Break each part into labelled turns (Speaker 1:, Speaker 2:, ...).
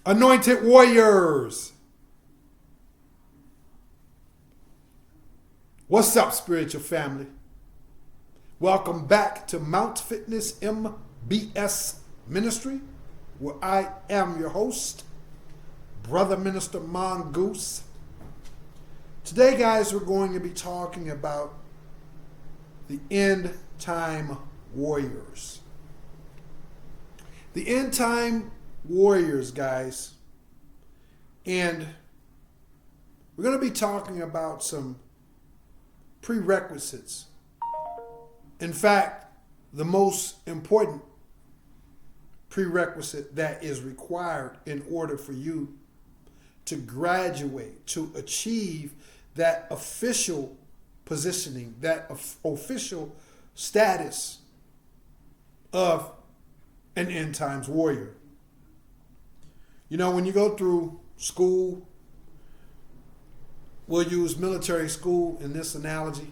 Speaker 1: Anointed warriors. What's up, spiritual family? Welcome back to Mount Fitness MBS Ministry, where I am your host, Brother Minister Mongoose. Today, guys, we're going to be talking about the end time warriors. The end time warriors, guys. And we're going to be talking about some prerequisites. In fact, the most important prerequisite that is required in order for you to graduate, to achieve that official positioning, that official status of an end times warrior. You know, when you go through school, we'll use military school in this analogy.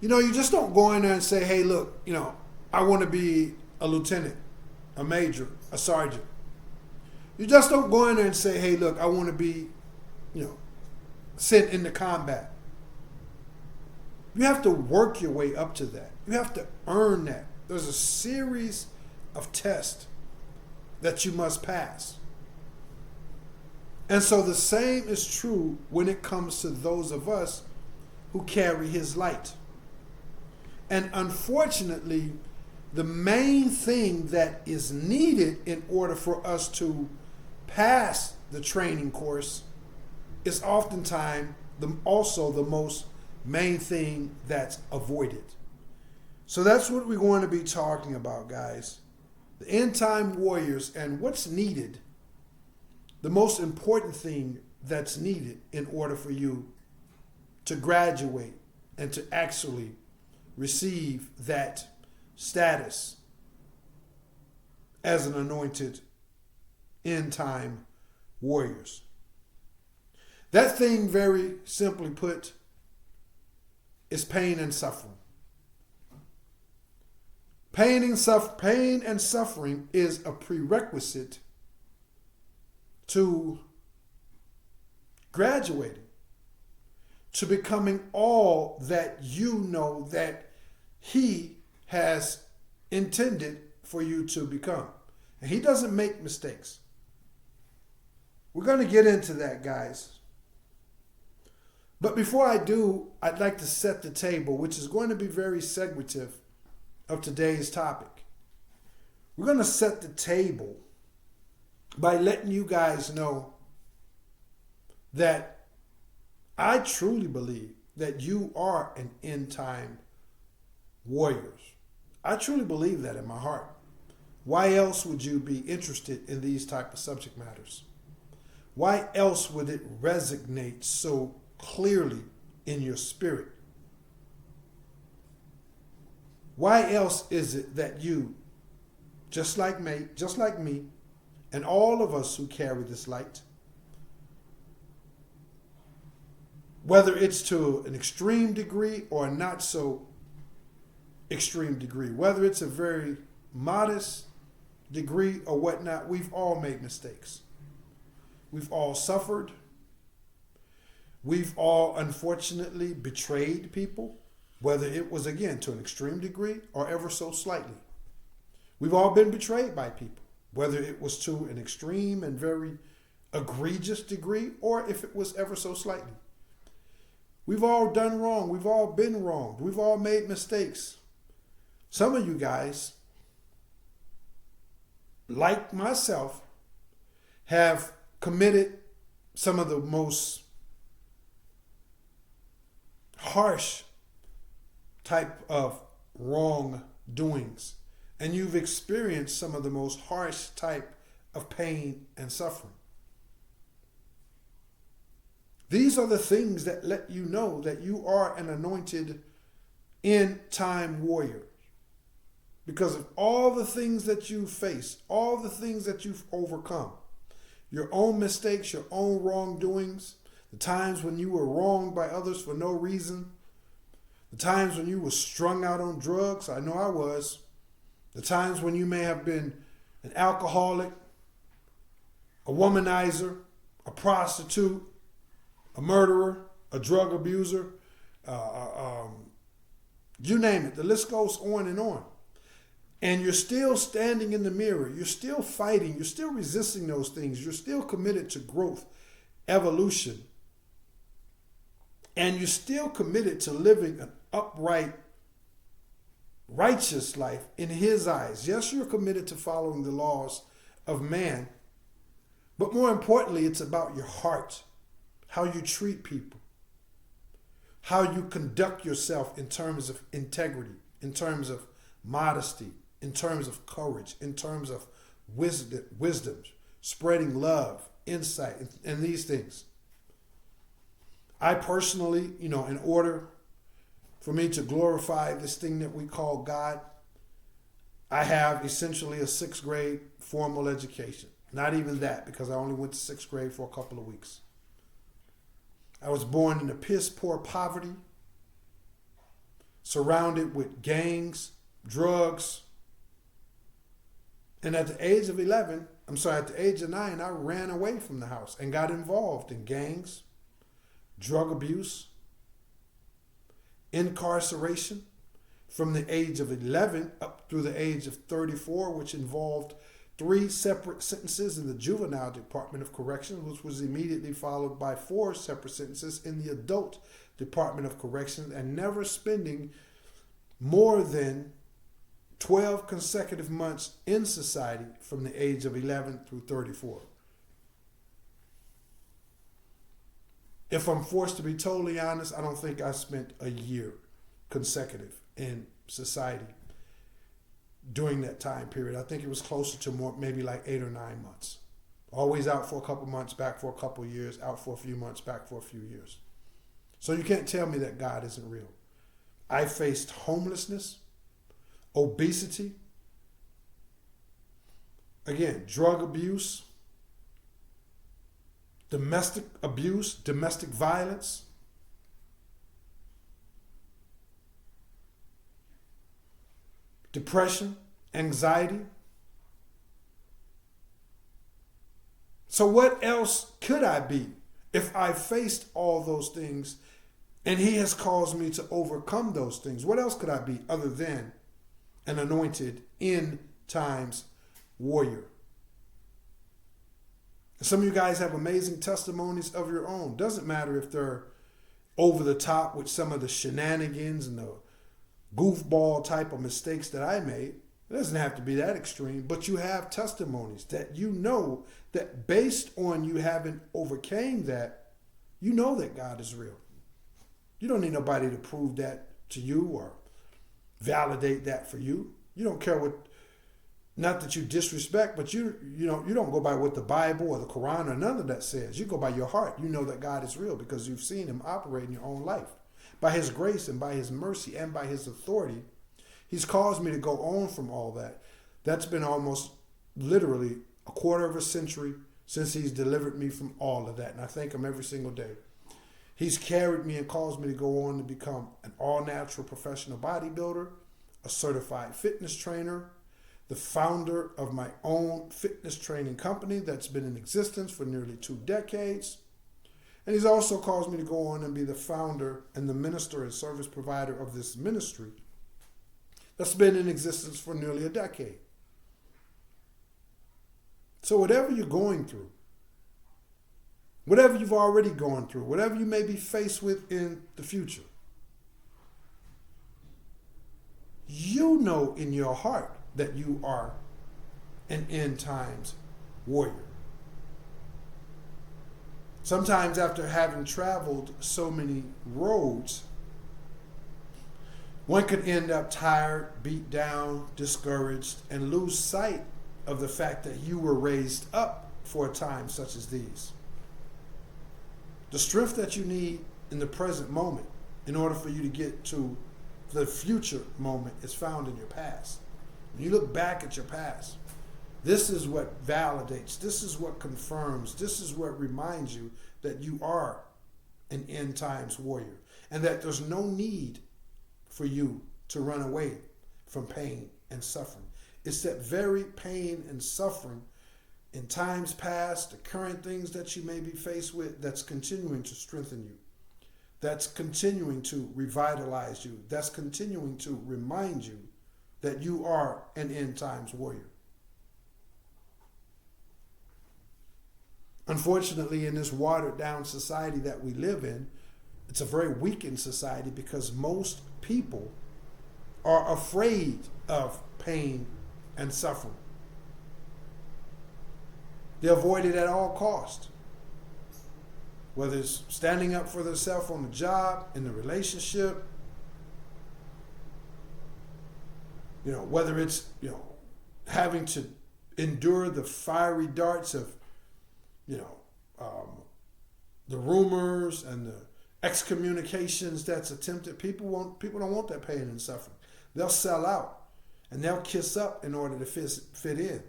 Speaker 1: You know, you just don't go in there and say, hey, look, I want to be a lieutenant, a major, a sergeant. You just don't go in there and say, hey, look, I want to be, sent into combat. You have to work your way up to that. You have to earn that. There's a series of tests that you must pass. And so the same is true when it comes to those of us who carry his light. And unfortunately, the main thing that is needed in order for us to pass the training course is oftentimes also the most main thing that's avoided. So that's what we're going to be talking about, guys. The end time warriors and what's needed. The most important thing that's needed in order for you to graduate and to actually receive that status as an anointed end time warriors. That thing, very simply put, is pain and suffering. Pain and suffering is a prerequisite to graduating, to becoming all that you know that he has intended for you to become. And he doesn't make mistakes. We're going to get into that, guys. But before I do, I'd like to set the table, which is going to be very seguitive of today's topic. We're going to set the table by letting you guys know that I truly believe that you are an end time warriors. I truly believe that in my heart. Why else would you be interested in these type of subject matters? Why else would it resonate so clearly in your spirit? Why else is it that you, just like me, and all of us who carry this light, whether it's to an extreme degree or a not so extreme degree, whether it's a very modest degree or whatnot, we've all made mistakes. We've all suffered. We've all, unfortunately, betrayed people, whether it was, again, to an extreme degree or ever so slightly. We've all been betrayed by people, whether it was to an extreme and very egregious degree or if it was ever so slightly. We've all done wrong. We've all been wrong. We've all made mistakes. Some of you guys, like myself, have committed some of the most harsh type of wrongdoings. And you've experienced some of the most harsh type of pain and suffering. These are the things that let you know that you are an anointed end time warrior. Because of all the things that you face, all the things that you've overcome, your own mistakes, your own wrongdoings, the times when you were wronged by others for no reason, the times when you were strung out on drugs, I know I was, the times when you may have been an alcoholic, a womanizer, a prostitute, a murderer, a drug abuser, you name it. The list goes on and on. And you're still standing in the mirror. You're still fighting. You're still resisting those things. You're still committed to growth, evolution. And you're still committed to living an upright, righteous life in his eyes. Yes, you're committed to following the laws of man. But more importantly, it's about your heart, how you treat people, how you conduct yourself in terms of integrity, in terms of modesty, in terms of courage, in terms of wisdom, spreading love, insight, and these things. I personally, in order for me to glorify this thing that we call God, I have essentially a 6th grade formal education. Not even that, because I only went to 6th grade for a couple of weeks. I was born in a piss poor poverty, surrounded with gangs, drugs. And at the age of 9, I ran away from the house and got involved in gangs, drug abuse, incarceration from the age of 11 up through the age of 34, which involved 3 separate sentences in the Juvenile Department of Corrections, which was immediately followed by 4 separate sentences in the Adult Department of Corrections, and never spending more than 12 consecutive months in society from the age of 11 through 34. If I'm forced to be totally honest, I don't think I spent a year consecutive in society during that time period. I think it was closer to more, maybe like 8 or 9 months. Always out for a couple months, back for a couple years, out for a few months, back for a few years. So you can't tell me that God isn't real. I faced homelessness, obesity, again, drug abuse, domestic abuse, domestic violence, depression, anxiety. So what else could I be if I faced all those things and he has caused me to overcome those things? What else could I be other than an anointed end times warrior? Some of you guys have amazing testimonies of your own. Doesn't matter if they're over the top with some of the shenanigans and the goofball type of mistakes that I made. It doesn't have to be that extreme, but you have testimonies that you know that based on you having overcame that, you know that God is real. You don't need nobody to prove that to you or validate that for you. You don't care what, not that you disrespect, but you don't go by what the Bible or the Quran or none of that says. You go by your heart. You know that God is real because you've seen him operate in your own life. By his grace and by his mercy and by his authority, he's caused me to go on from all that. That's been almost literally a quarter of a century since he's delivered me from all of that. And I thank him every single day. He's carried me and caused me to go on to become an all-natural professional bodybuilder, a certified fitness trainer, the founder of my own fitness training company that's been in existence for nearly 2 decades. And he's also caused me to go on and be the founder and the minister and service provider of this ministry that's been in existence for nearly a decade. So whatever you're going through, whatever you've already gone through, whatever you may be faced with in the future, you know in your heart that you are an end times warrior. Sometimes after having traveled so many roads, one could end up tired, beat down, discouraged, and lose sight of the fact that you were raised up for a time such as these. The strength that you need in the present moment in order for you to get to the future moment is found in your past. When you look back at your past, this is what validates, this is what confirms, this is what reminds you that you are an end times warrior and that there's no need for you to run away from pain and suffering. It's that very pain and suffering in times past, the current things that you may be faced with, that's continuing to strengthen you, that's continuing to revitalize you, that's continuing to remind you that you are an end times warrior. Unfortunately, in this watered down society that we live in, it's a very weakened society because most people are afraid of pain and suffering. They avoid it at all costs. Whether it's standing up for themselves on the job, in the relationship, whether it's, having to endure the fiery darts of, the rumors and the excommunications that's attempted. People don't want that pain and suffering. They'll sell out and they'll kiss up in order to fit in.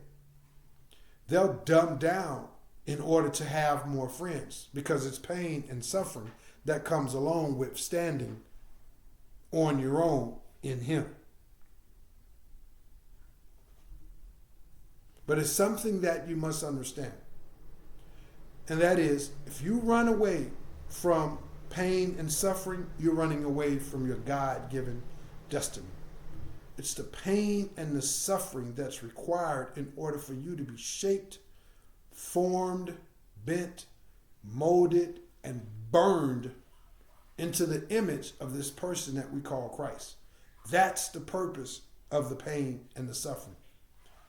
Speaker 1: They'll dumb down in order to have more friends because it's pain and suffering that comes along with standing on your own in Him. But it's something that you must understand. And that is, if you run away from pain and suffering, you're running away from your God-given destiny. It's the pain and the suffering that's required in order for you to be shaped, formed, bent, molded, and burned into the image of this person that we call Christ. That's the purpose of the pain and the suffering.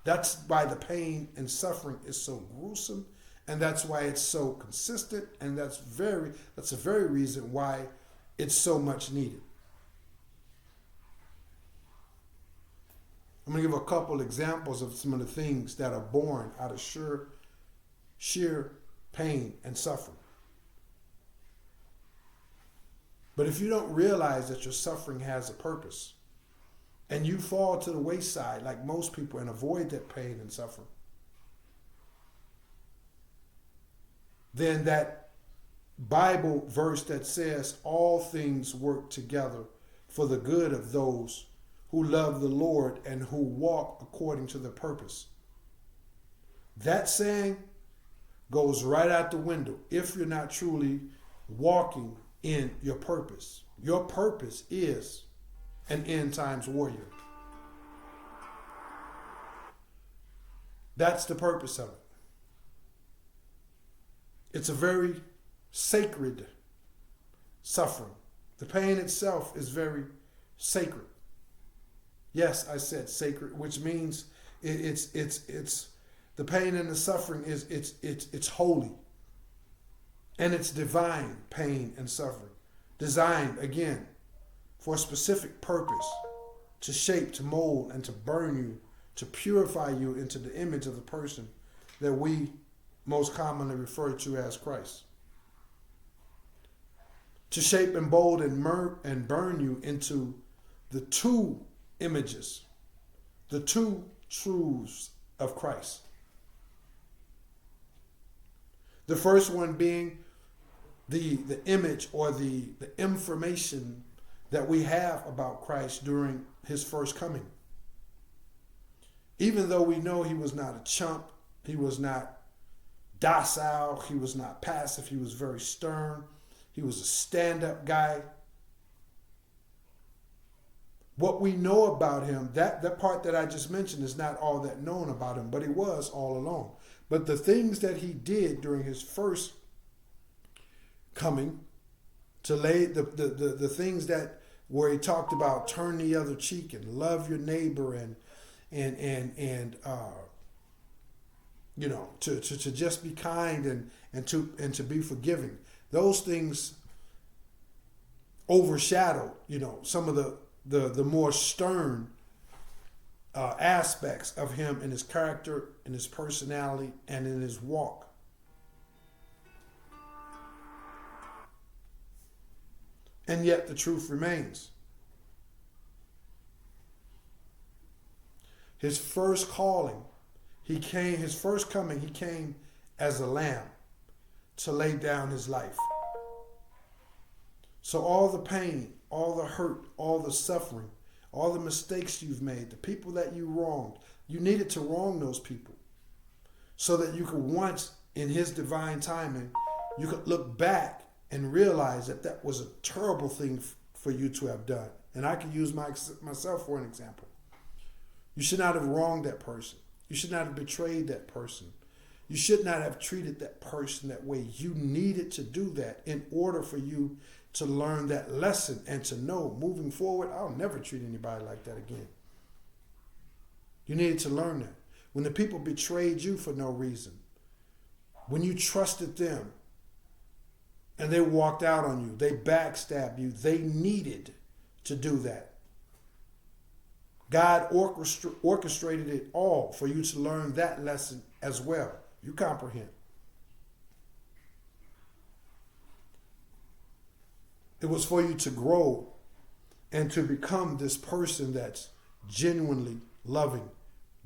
Speaker 1: That's why the pain and suffering is so gruesome, and that's why it's so consistent, and that's a very reason why it's so much needed. I'm going to give a couple examples of some of the things that are born out of sheer pain and suffering. But if you don't realize that your suffering has a purpose, and you fall to the wayside like most people and avoid that pain and suffering, then that Bible verse that says all things work together for the good of those who love the Lord and who walk according to the purpose. That saying goes right out the window if you're not truly walking in your purpose. Your purpose is an end times warrior. That's the purpose of it. It's a very sacred suffering. The pain itself is very sacred. Yes, I said sacred, which means it's the pain and the suffering is it's holy. And it's divine pain and suffering. Designed again for a specific purpose, to shape, to mold, and to burn you, to purify you into the image of the person that we most commonly refer to as Christ. To shape and mold and burn you into the two images, the two truths of Christ. The first one being the image or the information that we have about Christ during his first coming. Even though we know he was not a chump, he was not docile, he was not passive, he was very stern, he was a stand-up guy. What we know about him, that part that I just mentioned is not all that known about him, but he was all along. But the things that he did during his first coming, to lay the things that where he talked about turn the other cheek and love your neighbor and to just be kind and to be forgiving. Those things overshadow, some of the more stern aspects of him in his character, in his personality, and in his walk. And yet the truth remains. His first calling, his first coming, he came as a lamb to lay down his life. So all the pain, all the hurt, all the suffering, all the mistakes you've made, the people that you wronged, you needed to wrong those people. so that you could once, in his divine timing, you could look back and realize that that was a terrible thing for you to have done. And I can use myself for an example. You should not have wronged that person. You should not have betrayed that person. You should not have treated that person that way. You needed to do that in order for you to learn that lesson and to know moving forward, I'll never treat anybody like that again. You needed to learn that. When the people betrayed you for no reason, when you trusted them and they walked out on you, they backstabbed you, they needed to do that. God orchestrated it all for you to learn that lesson as well. You comprehend. It was for you to grow and to become this person that's genuinely loving,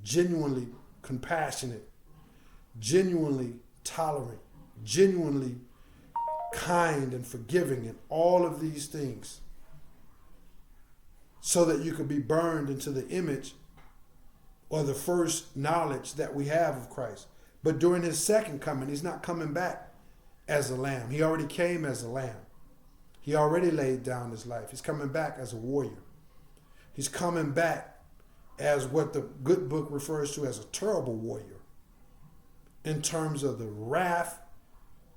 Speaker 1: genuinely compassionate, genuinely tolerant, genuinely kind and forgiving, and all of these things, so that you could be burned into the image or the first knowledge that we have of Christ. But during his second coming, he's not coming back as a lamb. He already came as a lamb. He already laid down his life. He's coming back as a warrior. He's coming back as what the good book refers to as a terrible warrior, in terms of the wrath,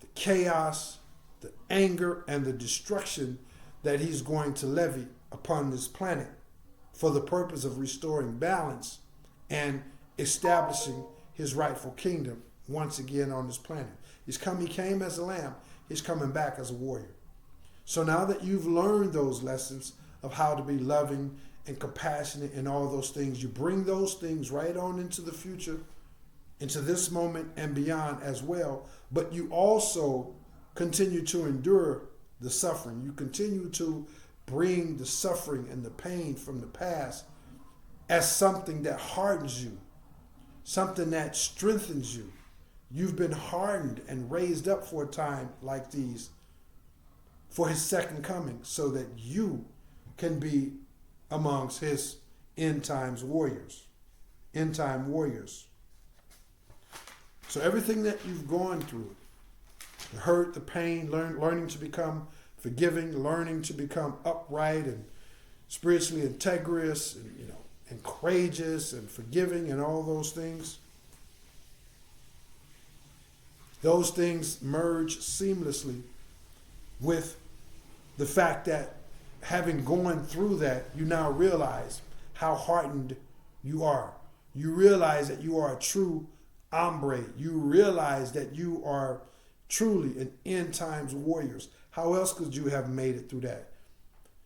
Speaker 1: the chaos, the anger, and the destruction that he's going to levy upon this planet for the purpose of restoring balance and establishing his rightful kingdom once again on this planet. He came as a lamb. He's coming back as a warrior. So now that you've learned those lessons of how to be loving and compassionate and all those things, you bring those things right on into the future, into this moment and beyond as well. But you also continue to endure the suffering. You continue to bring the suffering and the pain from the past as something that hardens you, something that strengthens you. You've been hardened and raised up for a time like these for his second coming, so that you can be amongst his end times warriors, end time warriors. So everything that you've gone through, the hurt, the pain, learning to become forgiving, learning to become upright and spiritually integrous, and courageous and forgiving, and all those things merge seamlessly with the fact that having gone through that, you now realize how hardened you are. You realize that you are a true hombre. You realize that you are truly an end times warriors. How else could you have made it through that?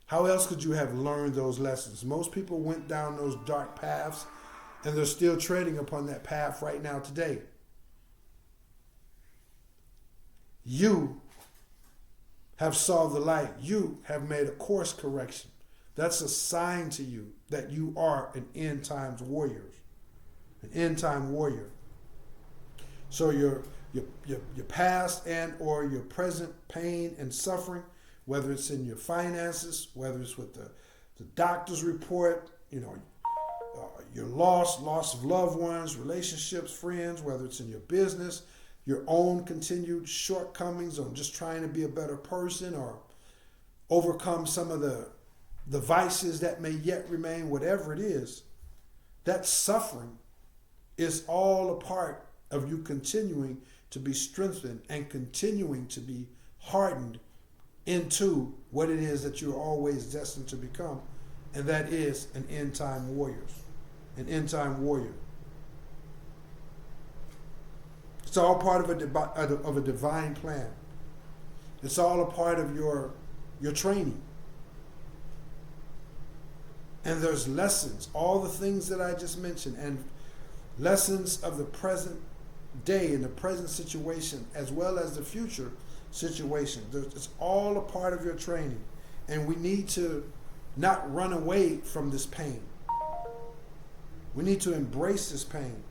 Speaker 1: How else could you have learned those lessons? Most people went down those dark paths, and they're still treading upon that path right now today. You have saw the light. You have made a course correction. That's a sign to you that you are an end times warrior, an end time warrior. So your past and or your present pain and suffering, whether it's in your finances, whether it's with the doctor's report, your loss of loved ones, relationships, friends, whether it's in your business, your own continued shortcomings on just trying to be a better person or overcome some of the vices that may yet remain, whatever it is, that suffering is all a part of you continuing to be strengthened and continuing to be hardened into what it is that you're always destined to become, and that is an end time warrior, an end time warrior. It's all part of a divine plan. It's all a part of your training. And there's lessons, all the things that I just mentioned, and lessons of the present day and the present situation, as well as the future situation. It's all a part of your training. And we need to not run away from this pain. We need to embrace this pain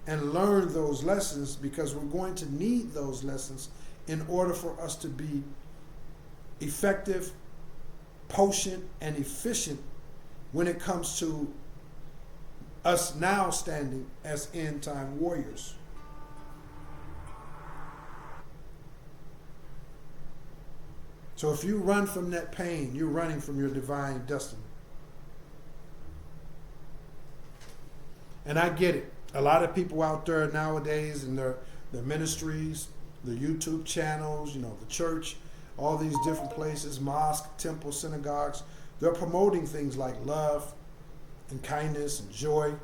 Speaker 1: and learn those lessons, because we're going to need those lessons in order for us to be effective, potent, and efficient when it comes to us now standing as end time warriors. So if you run from that pain, you're running from your divine destiny. And I get it. A lot of people out there nowadays in their ministries, the YouTube channels, the church, all these different places, mosque, temple, synagogues, they're promoting things like love and kindness and joy.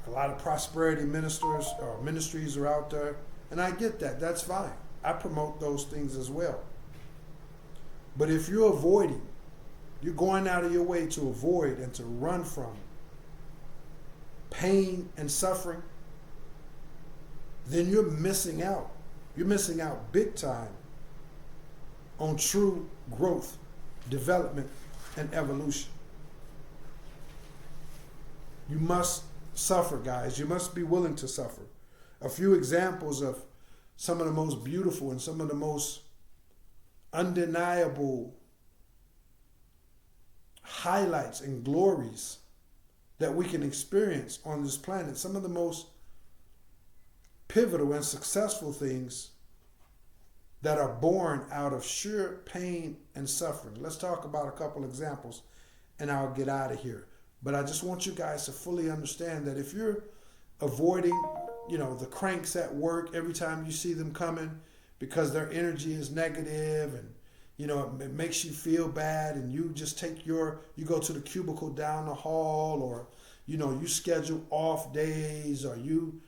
Speaker 1: A lot of prosperity ministers or ministries are out there. And I get that. That's fine. I promote those things as well. But if you're avoiding, you're going out of your way to avoid and to run from pain and suffering, then you're missing out. You're missing out big time on true growth, development, and evolution. You must suffer, guys. You must be willing to suffer. A few examples of some of the most beautiful and some of the most undeniable highlights and glories that we can experience on this planet. Some of the most pivotal and successful things that are born out of sheer pain and suffering. Let's talk about a couple examples and I'll get out of here. But I just want you guys to fully understand that if you're avoiding, the cranks at work every time you see them coming because their energy is negative and, it makes you feel bad and you just you go to the cubicle down the hall or, you schedule off days or you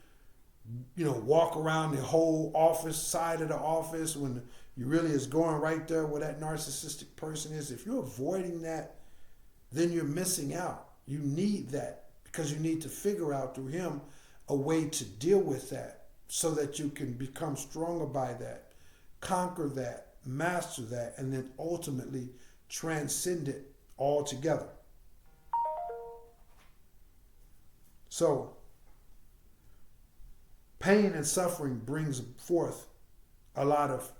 Speaker 1: walk around the whole office side of the office when you really is going right there where that narcissistic person is. If you're avoiding that, then you're missing out. You need that because you need to figure out through him a way to deal with that so that you can become stronger by that, conquer that, master that, and then ultimately transcend it altogether. So, pain and suffering brings forth a lot of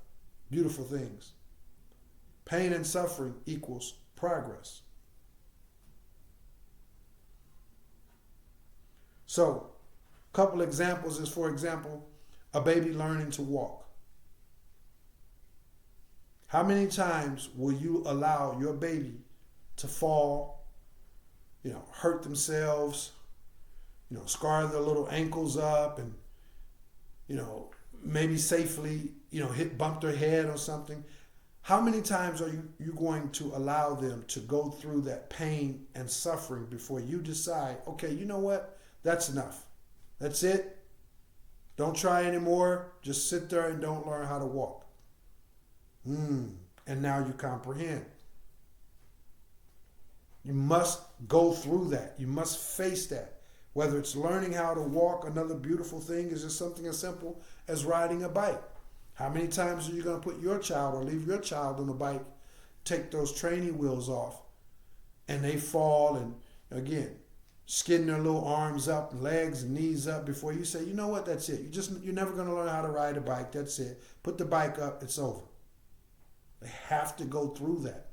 Speaker 1: beautiful things. Pain and suffering equals progress. So, a couple examples is, for example, a baby learning to walk. How many times will you allow your baby to fall, hurt themselves, scar their little ankles up and, maybe safely, bump their head or something? How many times are you going to allow them to go through that pain and suffering before you decide, okay, you know what? That's enough. That's it. Don't try anymore. Just sit there and don't learn how to walk. And now you comprehend. You must go through that. You must face that. Whether it's learning how to walk, another beautiful thing is just something as simple as riding a bike. How many times are you going to put your child or leave your child on a bike, take those training wheels off, and they fall and, again, skin their little arms up, legs and knees up before you say, you know what, that's it. You're never going to learn how to ride a bike. That's it. Put the bike up, it's over. They have to go through that.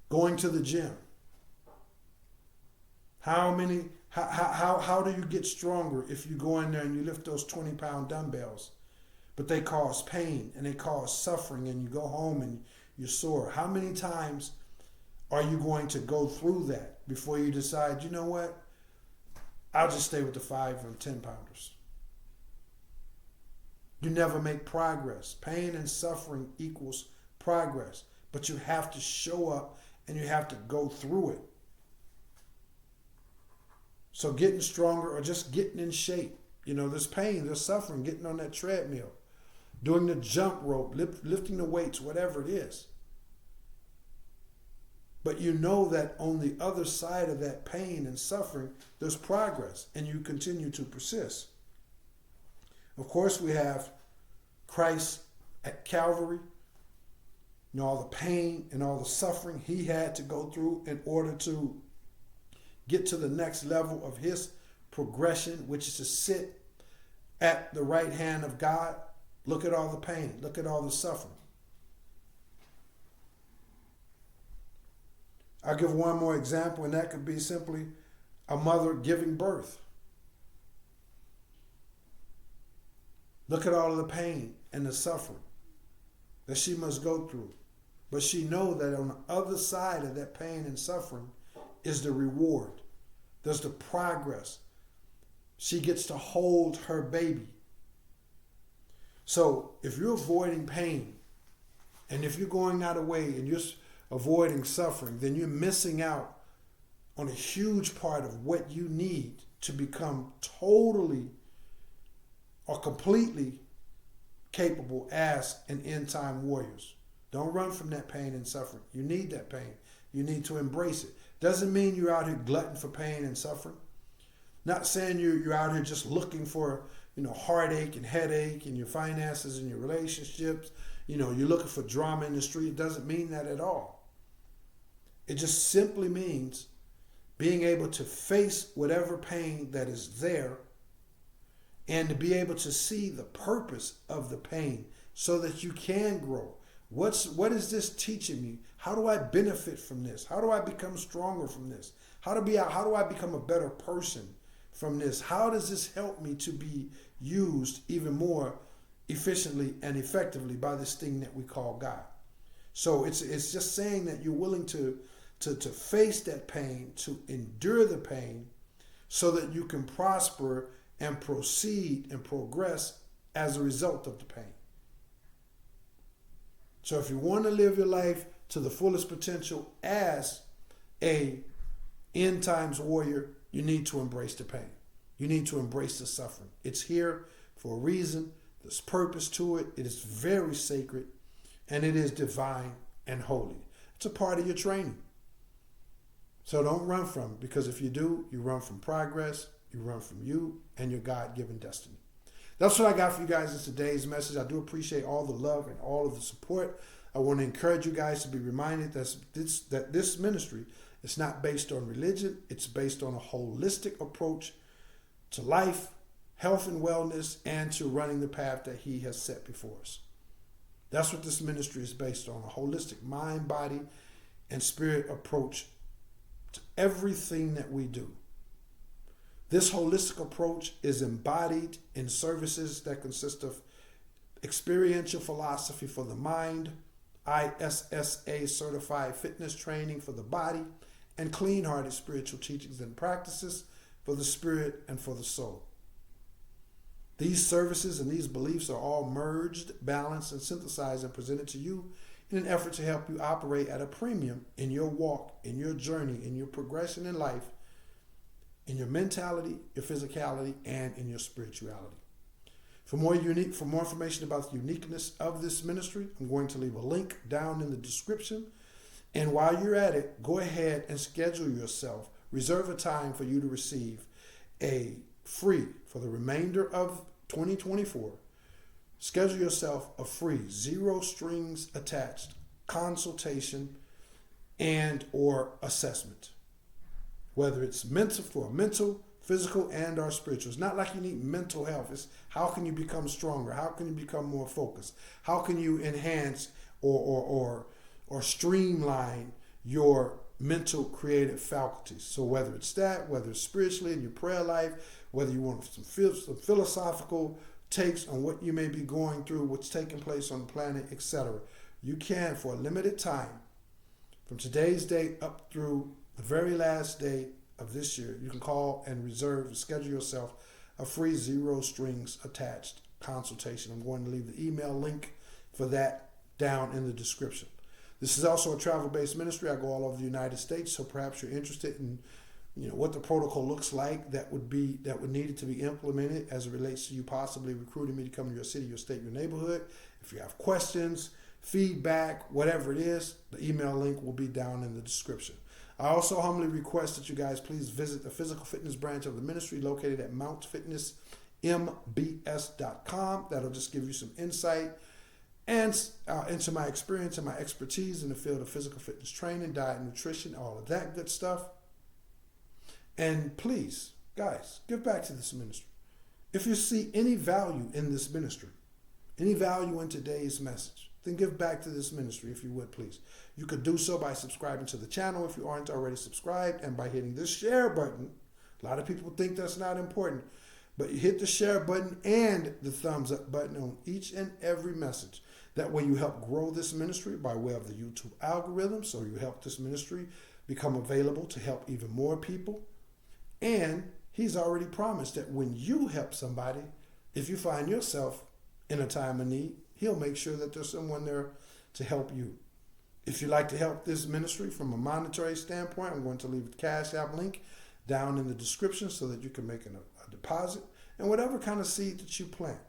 Speaker 1: Going to the gym. How do you get stronger if you go in there and you lift those 20-pound dumbbells? But they cause pain and they cause suffering and you go home and you're sore. How many times are you going to go through that before you decide, you know what? I'll just stay with the 5 and 10 pounders. You never make progress. Pain and suffering equals progress. But you have to show up and you have to go through it. So getting stronger or just getting in shape. There's pain, there's suffering, getting on that treadmill, doing the jump rope, lifting the weights, whatever it is. But you know that on the other side of that pain and suffering, there's progress and you continue to persist. Of course, we have Christ at Calvary. All the pain and all the suffering he had to go through in order to get to the next level of his progression, which is to sit at the right hand of God. Look at all the pain. Look at all the suffering. I'll give one more example, and that could be simply a mother giving birth. Look at all of the pain and the suffering that she must go through. But she knows that on the other side of that pain and suffering is the reward. There's the progress. She gets to hold her baby. So if you're avoiding pain, and if you're going out of way and you're avoiding suffering, then you're missing out on a huge part of what you need to become totally or completely capable as an end-time warriors. Don't run from that pain and suffering. You need that pain. You need to embrace it. Doesn't mean you're out here glutton for pain and suffering. Not saying you're out here just looking for, heartache and headache in your finances and your relationships. You're looking for drama in the street. It doesn't mean that at all. It just simply means being able to face whatever pain that is there and to be able to see the purpose of the pain so that you can grow. What is this teaching me? How do I benefit from this? How do I become stronger from this? How do I become a better person from this? How does this help me to be used even more efficiently and effectively by this thing that we call God? So it's just saying that you're willing to face that pain, to endure the pain, so that you can prosper and proceed and progress as a result of the pain. So if you want to live your life to the fullest potential as a end times warrior, you need to embrace the pain. You need to embrace the suffering. It's here for a reason. There's purpose to it. It is very sacred, and it is divine and holy. It's a part of your training. So don't run from it, because if you do, you run from progress, you run from you and your God-given destiny. That's what I got for you guys in today's message. I do appreciate all the love and all of the support. I want to encourage you guys to be reminded that this ministry is not based on religion. It's based on a holistic approach to life, health and wellness, and to running the path that He has set before us. That's what this ministry is based on, a holistic mind, body, and spirit approach to everything that we do. This holistic approach is embodied in services that consist of experiential philosophy for the mind, ISSA certified fitness training for the body, and clean-hearted spiritual teachings and practices for the spirit and for the soul. These services and these beliefs are all merged, balanced, and synthesized and presented to you in an effort to help you operate at a premium in your walk, in your journey, in your progression in life, in your mentality, your physicality, and in your spirituality. For more information about the uniqueness of this ministry, I'm going to leave a link down in the description. And while you're at it, go ahead and schedule yourself. Reserve a time for you to receive a free, for the remainder of 2024, schedule yourself a free, zero strings attached consultation and or assessment. Whether it's mental, physical, and or spiritual. It's not like you need mental health. It's how can you become stronger? How can you become more focused? How can you enhance or streamline your mental creative faculties? So whether it's that, whether it's spiritually in your prayer life, whether you want some philosophical takes on what you may be going through, what's taking place on the planet, etc., you can, for a limited time, from today's date up through the very last day of this year, you can call and reserve and schedule yourself a free, zero strings attached consultation. I'm going to leave the email link for that down in the description. This is also a travel-based ministry. I go all over the United States, so perhaps you're interested in what the protocol looks like that would need it to be implemented as it relates to you possibly recruiting me to come to your city, your state, your neighborhood. If you have questions, feedback, whatever it is, the email link will be down in the description. I also humbly request that you guys please visit the physical fitness branch of the ministry located at mountfitnessmbs.com. That'll just give you some insight and into my experience and my expertise in the field of physical fitness training, diet, nutrition, all of that good stuff. And please, guys, give back to this ministry. If you see any value in this ministry, any value in today's message, then give back to this ministry if you would, please. You could do so by subscribing to the channel if you aren't already subscribed, and by hitting this share button. A lot of people think that's not important. But you hit the share button and the thumbs up button on each and every message. That way you help grow this ministry by way of the YouTube algorithm. So you help this ministry become available to help even more people. And he's already promised that when you help somebody, if you find yourself in a time of need, he'll make sure that there's someone there to help you. If you'd like to help this ministry from a monetary standpoint, I'm going to leave the Cash App link down in the description so that you can make a deposit. And whatever kind of seed that you plant,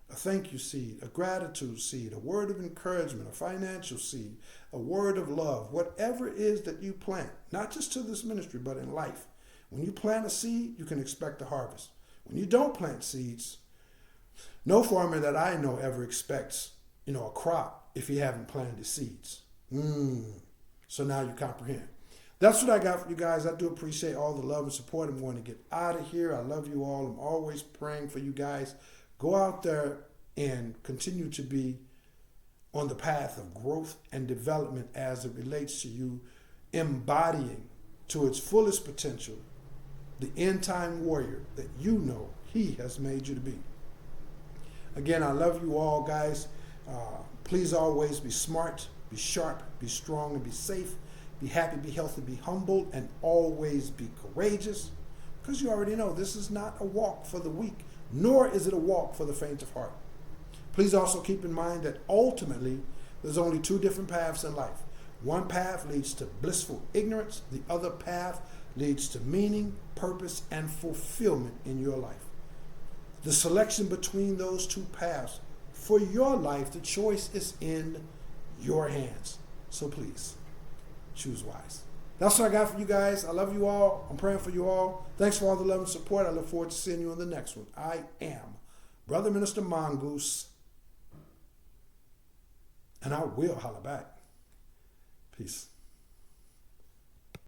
Speaker 1: a thank you seed, a gratitude seed, a word of encouragement, a financial seed, a word of love, whatever it is that you plant, not just to this ministry, but in life. When you plant a seed, you can expect a harvest. When you don't plant seeds, no farmer that I know ever expects, a crop if he haven't planted seeds. So now you comprehend. That's what I got for you guys. I do appreciate all the love and support. I'm going to get out of here. I love you all. I'm always praying for you guys. Go out there and continue to be on the path of growth and development as it relates to you embodying to its fullest potential the end time warrior that you know he has made you to be. Again, I love you all, guys. Please always be smart, be sharp, be strong, and be safe. Be happy, be healthy, be humble, and always be courageous. Because you already know this is not a walk for the weak, nor is it a walk for the faint of heart. Please also keep in mind that ultimately there's only two different paths in life. One path leads to blissful ignorance. The other path leads to meaning, purpose, and fulfillment in your life. The selection between those two paths for your life, the choice is in your hands. So please, choose wise. That's what I got for you guys. I love you all. I'm praying for you all. Thanks for all the love and support. I look forward to seeing you on the next one. I am Brother Minister Mongoose, and I will holler back. Peace.